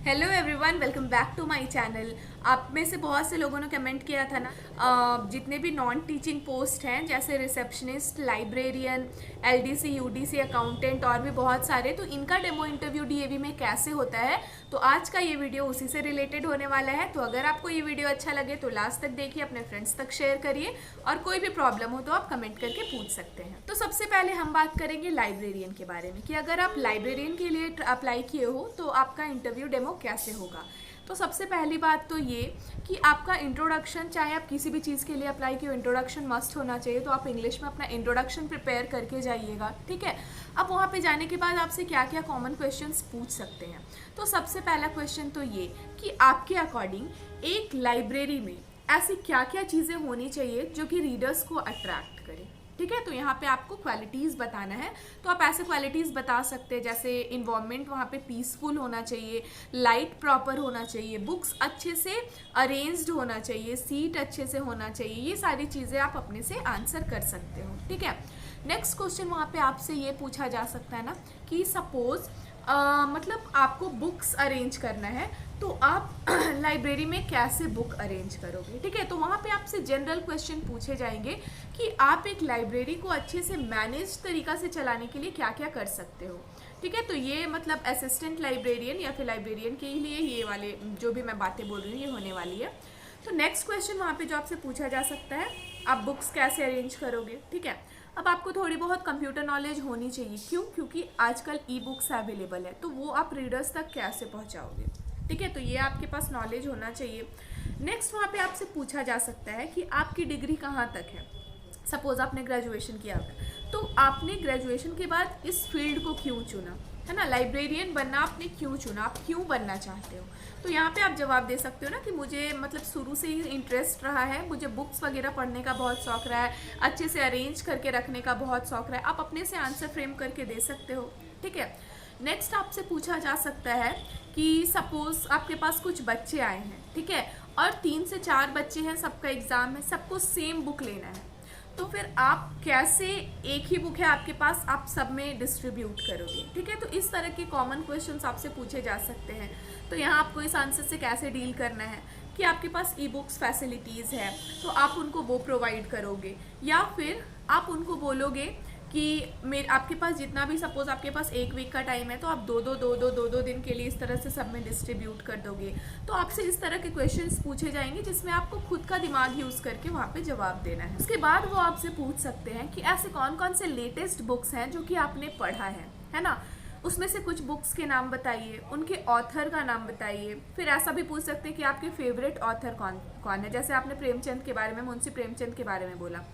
Hello everyone, welcome back to my channel. आप में से बहुत से लोगों ने कमेंट किया था ना, जितने भी नॉन टीचिंग पोस्ट हैं जैसे receptionist, librarian, LDC, UDC, accountant और भी बहुत सारे, तो इनका डेमो इंटरव्यू डीएवी में कैसे होता है। तो आज का ये वीडियो उसी से रिलेटेड होने वाला है। तो अगर आपको ये वीडियो अच्छा लगे तो लास्ट तक देखिए, अपने फ्रेंड्स तक शेयर करिए और कोई भी प्रॉब्लम हो तो आप कमेंट करके पूछ सकते हैं। तो सबसे पहले हम बात करेंगे लाइब्रेरियन के बारे में कि अगर आप लाइब्रेरियन के लिए अप्लाई किए हो तो आपका इंटरव्यू डेमो कैसे होगा। तो सबसे पहली बात तो ये कि आपका इंट्रोडक्शन, चाहे आप किसी भी चीज़ के लिए अप्लाई किए हो, इंट्रोडक्शन मस्ट होना चाहिए। तो आप इंग्लिश में अपना इंट्रोडक्शन प्रिपेयर करके जाइएगा, ठीक है। अब वहाँ पे जाने के बाद आपसे क्या क्या कॉमन क्वेश्चंस पूछ सकते हैं। तो सबसे पहला क्वेश्चन तो ये कि आपके अकॉर्डिंग एक लाइब्रेरी में ऐसी क्या क्या चीज़ें होनी चाहिए जो कि रीडर्स को अट्रैक्ट करें, ठीक है। तो यहाँ पे आपको क्वालिटीज़ बताना है। तो आप ऐसे क्वालिटीज़ बता सकते हैं जैसे इन्वायरमेंट वहाँ पे पीसफुल होना चाहिए, लाइट प्रॉपर होना चाहिए, बुक्स अच्छे से अरेंज्ड होना चाहिए, सीट अच्छे से होना चाहिए। ये सारी चीज़ें आप अपने से आंसर कर सकते हो, ठीक है। नेक्स्ट क्वेश्चन वहाँ पे आपसे ये पूछा जा सकता है ना कि सपोज मतलब आपको बुक्स अरेंज करना है तो आप लाइब्रेरी में कैसे बुक अरेंज करोगे, ठीक है। तो वहाँ पे आपसे जनरल क्वेश्चन पूछे जाएंगे कि आप एक लाइब्रेरी को अच्छे से मैनेज तरीका से चलाने के लिए क्या क्या कर सकते हो, ठीक है। तो ये मतलब असिस्टेंट लाइब्रेरियन या फिर लाइब्रेरियन के लिए ये वाले जो भी मैं बातें बोल रही हूँ ये होने वाली है। तो नेक्स्ट क्वेश्चन वहाँ पे जो आपसे पूछा जा सकता है, आप बुक्स कैसे अरेंज करोगे, ठीक है। अब आपको थोड़ी बहुत कंप्यूटर नॉलेज होनी चाहिए, क्यों? क्योंकि आजकल ई बुक्स अवेलेबल है, तो वो आप रीडर्स तक कैसे पहुँचाओगे, ठीक है। तो ये आपके पास नॉलेज होना चाहिए। नेक्स्ट वहाँ पे आपसे पूछा जा सकता है कि आपकी डिग्री कहाँ तक है। सपोज आपने ग्रेजुएशन किया है, तो आपने ग्रेजुएशन के बाद इस फील्ड को क्यों चुना, है ना। लाइब्रेरियन बनना आपने क्यों चुना, आप क्यों बनना चाहते हो। तो यहाँ पे आप जवाब दे सकते हो ना कि मुझे मतलब शुरू से ही इंटरेस्ट रहा है, मुझे बुक्स वगैरह पढ़ने का बहुत शौक रहा है, अच्छे से अरेंज करके रखने का बहुत शौक रहा है। आप अपने से आंसर फ्रेम करके दे सकते हो, ठीक है। नेक्स्ट आपसे पूछा जा सकता है कि सपोज आपके पास कुछ बच्चे आए हैं, ठीक है, और 3 से 4 बच्चे हैं, सबका एग्ज़ाम है, सबको सेम बुक लेना है। तो फिर आप कैसे, एक ही बुक है आपके पास, आप सब में डिस्ट्रीब्यूट करोगे, ठीक है। तो इस तरह के कॉमन क्वेश्चंस आपसे पूछे जा सकते हैं। तो यहाँ आपको इस आंसर से कैसे डील करना है कि आपके पास ई बुक्स फैसिलिटीज़ है तो आप उनको वो प्रोवाइड करोगे, या फिर आप उनको बोलोगे कि आपके पास जितना भी, सपोज आपके पास 1 वीक का टाइम है तो आप दो दिन के लिए इस तरह से सब में डिस्ट्रीब्यूट कर दोगे। तो आपसे इस तरह के क्वेश्चंस पूछे जाएंगे जिसमें आपको खुद का दिमाग यूज़ करके वहाँ पे जवाब देना है। उसके बाद वो आपसे पूछ सकते हैं कि ऐसे कौन कौन से लेटेस्ट बुक्स हैं जो कि आपने पढ़ा है ना। उसमें से कुछ बुक्स के नाम बताइए, उनके ऑथर का नाम बताइए। फिर ऐसा भी पूछ सकते हैं कि आपके फेवरेट ऑथर कौन कौन है। जैसे आपने प्रेमचंद के बारे में, मुंशी प्रेमचंद के बारे में बोला,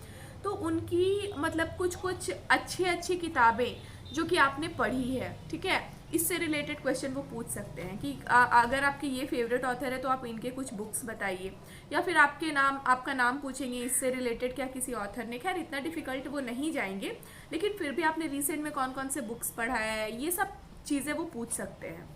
तो उनकी मतलब कुछ अच्छी किताबें जो कि आपने पढ़ी है, ठीक है, इससे रिलेटेड क्वेश्चन वो पूछ सकते हैं कि अगर आपके ये फेवरेट ऑथर है तो आप इनके कुछ बुक्स बताइए। या फिर आपका नाम पूछेंगे इससे रिलेटेड, क्या किसी ऑथर ने, खैर इतना डिफिकल्ट वो नहीं जाएंगे, लेकिन फिर भी आपने रिसेंट में कौन कौन से बुक्स पढ़ा है, ये सब चीज़ें वो पूछ सकते हैं।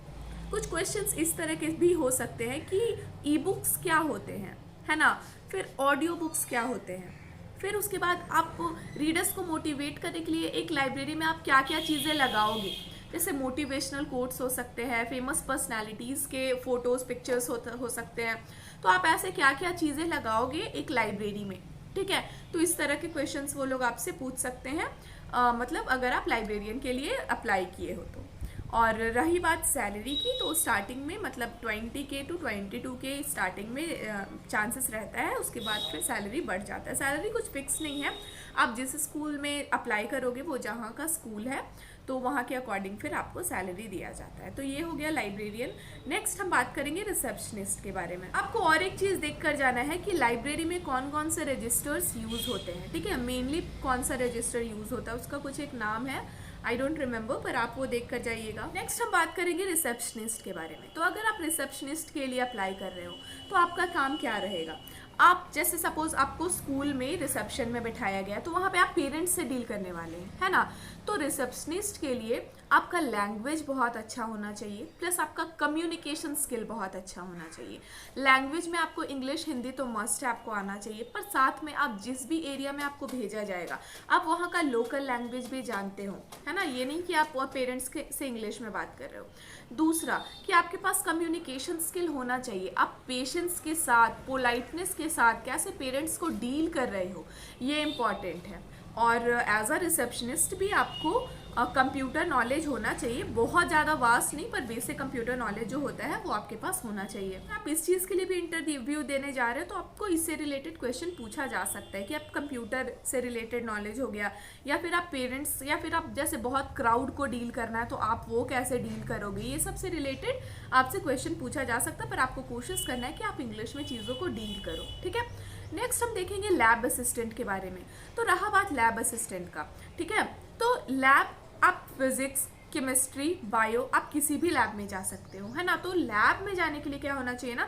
कुछ क्वेश्चंस इस तरह के भी हो सकते हैं कि ई बुक्स क्या होते हैं, है ना, फिर ऑडियो बुक्स क्या होते हैं। फिर उसके बाद आप रीडर्स को मोटिवेट करने के लिए एक लाइब्रेरी में आप क्या क्या चीज़ें लगाओगे। जैसे मोटिवेशनल कोट्स हो सकते हैं, फेमस पर्सनालिटीज़ के फोटोज़, पिक्चर्स हो सकते हैं। तो आप ऐसे क्या क्या चीज़ें लगाओगे एक लाइब्रेरी में, ठीक है। तो इस तरह के क्वेश्चंस वो लोग आपसे पूछ सकते हैं, मतलब अगर आप लाइब्रेरियन के लिए अप्लाई किए हो तो। और रही बात सैलरी की, तो स्टार्टिंग में मतलब 20K to 22K स्टार्टिंग में चांसेस रहता है। उसके बाद फिर सैलरी बढ़ जाता है। सैलरी कुछ फिक्स नहीं है, आप जिस स्कूल में अप्लाई करोगे वो जहाँ का स्कूल है तो वहाँ के अकॉर्डिंग फिर आपको सैलरी दिया जाता है। तो ये हो गया लाइब्रेरियन। नेक्स्ट हम बात करेंगे रिसेप्शनिस्ट के बारे में। आपको और एक चीज़ देख कर जाना है कि लाइब्रेरी में कौन कौन से रजिस्टर्स यूज़ होते हैं, ठीक है। मेनली कौन सा रजिस्टर यूज़ होता है उसका कुछ एक नाम है, आई डोंट रिमेंबर, पर आप वो देख कर जाइएगा। नेक्स्ट हम बात करेंगे रिसेप्शनिस्ट के बारे में। तो अगर आप रिसेप्शनिस्ट के लिए अप्लाई कर रहे हो तो आपका काम क्या रहेगा। आप जैसे सपोज आपको स्कूल में रिसेप्शन में बिठाया गया, तो वहाँ पे आप पेरेंट्स से डील करने वाले हैं, है ना। तो रिसेप्शनिस्ट के लिए आपका लैंग्वेज बहुत अच्छा होना चाहिए, प्लस आपका कम्युनिकेशन स्किल बहुत अच्छा होना चाहिए। लैंग्वेज में आपको इंग्लिश हिंदी तो मस्ट है, आपको आना चाहिए, पर साथ में आप जिस भी एरिया में आपको भेजा जाएगा आप वहाँ का लोकल लैंग्वेज भी जानते हो, है ना। ये नहीं कि आप पेरेंट्स से इंग्लिश में बात कर रहे हो। दूसरा कि आपके पास कम्युनिकेशन स्किल होना चाहिए, आप पेशेंस के साथ, पोलाइटनेस के साथ कैसे पेरेंट्स को डील कर रहे हो, ये इम्पॉर्टेंट है। और एज अ रिसेप्शनिस्ट भी आपको कंप्यूटर नॉलेज होना चाहिए, बहुत ज़्यादा वास्ट नहीं, पर बेसिक कंप्यूटर नॉलेज जो होता है वो आपके पास होना चाहिए। आप इस चीज़ के लिए भी इंटरव्यू देने जा रहे हो तो आपको इससे रिलेटेड क्वेश्चन पूछा जा सकता है कि आप कंप्यूटर से रिलेटेड नॉलेज हो गया, या फिर आप पेरेंट्स, या फिर आप जैसे बहुत क्राउड को डील करना है तो आप वो कैसे डील करोगे, ये सबसे रिलेटेड आपसे क्वेश्चन पूछा जा सकता है। पर आपको कोशिश करना है कि आप इंग्लिश में चीज़ों को डील करो, ठीक है। नेक्स्ट हम देखेंगे लैब असिस्टेंट के बारे में। तो रहा बात लैब असिस्टेंट का, ठीक है। तो लैब आप फिजिक्स, केमिस्ट्री, बायो, आप किसी भी लैब में जा सकते हो, है ना। तो लैब में जाने के लिए क्या होना चाहिए ना,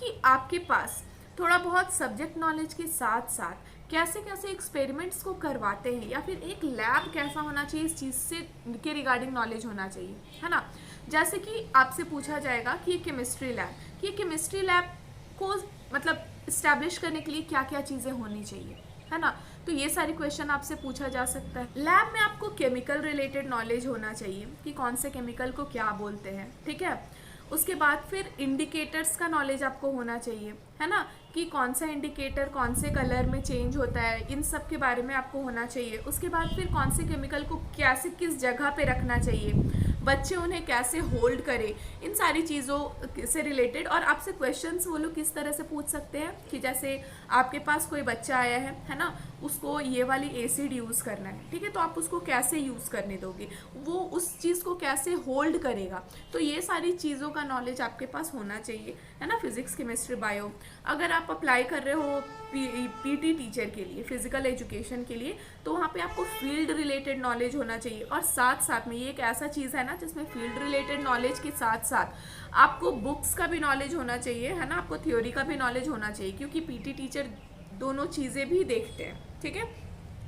कि आपके पास थोड़ा बहुत सब्जेक्ट नॉलेज के साथ साथ कैसे कैसे एक्सपेरिमेंट्स को करवाते हैं, या फिर एक लैब कैसा होना चाहिए इस चीज़ से के रिगार्डिंग नॉलेज होना चाहिए, है ना। जैसे कि आपसे पूछा जाएगा कि ये केमिस्ट्री लैब, कि केमिस्ट्री लैब को मतलब इस्टेब्लिश करने के लिए क्या क्या चीज़ें होनी चाहिए, है ना। तो ये सारे क्वेश्चन आपसे पूछा जा सकता है। लैब में आपको केमिकल रिलेटेड नॉलेज होना चाहिए कि कौन से केमिकल को क्या बोलते हैं, ठीक है। उसके बाद फिर इंडिकेटर्स का नॉलेज आपको होना चाहिए, है ना, कि कौन सा इंडिकेटर कौन से कलर में चेंज होता है, इन सब के बारे में आपको होना चाहिए। उसके बाद फिर कौन से केमिकल को कैसे किस जगह पे रखना चाहिए, बच्चे उन्हें कैसे होल्ड करें, इन सारी चीज़ों से रिलेटेड। और आपसे क्वेश्चंस वो लोग किस तरह से पूछ सकते हैं कि जैसे आपके पास कोई बच्चा आया है ना, उसको ये वाली एसिड यूज़ करना है, ठीक है, तो आप उसको कैसे यूज़ करने दोगे, वो उस चीज़ को कैसे होल्ड करेगा। तो ये सारी चीज़ों का नॉलेज आपके पास होना चाहिए, है ना। Physics, chemistry, bio. अगर आप अप्लाई कर रहे हो पीटी टीचर के लिए, फिजिकल एजुकेशन के लिए, तो वहाँ पे आपको फील्ड रिलेटेड नॉलेज होना चाहिए। और साथ साथ में ये एक ऐसा चीज़ है ना जिसमें फील्ड रिलेटेड नॉलेज के साथ साथ आपको बुक्स का भी नॉलेज होना चाहिए, है ना, आपको थ्योरी का भी नॉलेज होना चाहिए, क्योंकि पीटी टीचर दोनों चीज़ें भी देखते हैं, ठीक है।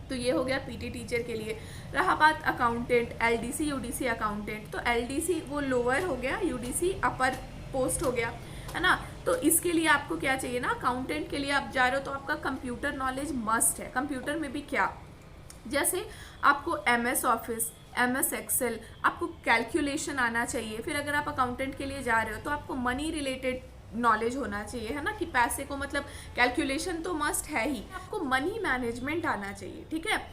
तो ये हो गया पीटी टीचर के लिए। रहा बात अकाउंटेंट, एलडीसी, यूडीसी अकाउंटेंट। तो एलडीसी वो लोअर हो गया, यूडीसी अपर पोस्ट हो गया, है ना। तो इसके लिए आपको क्या चाहिए ना, अकाउंटेंट के लिए आप जा रहे हो तो आपका कंप्यूटर नॉलेज मस्ट है। कंप्यूटर में भी क्या, जैसे आपको एमएस ऑफिस, एमएस एक्सेल, आपको कैलकुलेशन आना चाहिए। फिर अगर आप अकाउंटेंट के लिए जा रहे हो तो आपको मनी रिलेटेड नॉलेज होना चाहिए, है ना, कि पैसे को मतलब कैलकुलेशन तो मस्ट है ही, आपको मनी मैनेजमेंट आना चाहिए, ठीक है।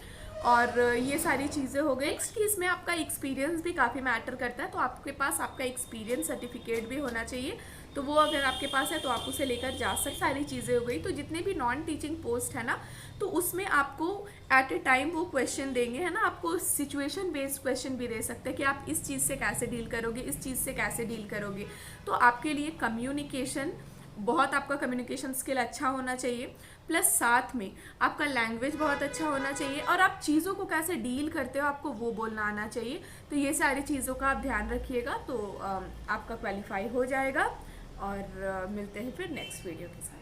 और ये सारी चीज़ें हो गई। नेक्स्ट कि इसमें आपका एक्सपीरियंस भी काफ़ी मैटर करता है, तो आपके पास आपका एक्सपीरियंस सर्टिफिकेट भी होना चाहिए, तो वो अगर आपके पास है तो आप उसे लेकर जा सकते। सारी चीज़ें हो गई। तो जितने भी नॉन टीचिंग पोस्ट है ना, तो उसमें आपको एट ए टाइम वो क्वेश्चन देंगे, है ना, आपको सिचुएशन बेस्ड क्वेश्चन भी दे सकते हैं कि आप इस चीज़ से कैसे डील करोगे, इस चीज़ से कैसे डील करोगे। तो आपके लिए कम्युनिकेशन, बहुत आपका कम्युनिकेशन स्किल अच्छा होना चाहिए, प्लस साथ में आपका लैंग्वेज बहुत अच्छा होना चाहिए, और आप चीज़ों को कैसे डील करते हो आपको वो बोलना आना चाहिए। तो ये सारी चीज़ों का आप ध्यान रखिएगा, तो आपका क्वालिफाई हो जाएगा। और मिलते हैं फिर नेक्स्ट वीडियो के साथ।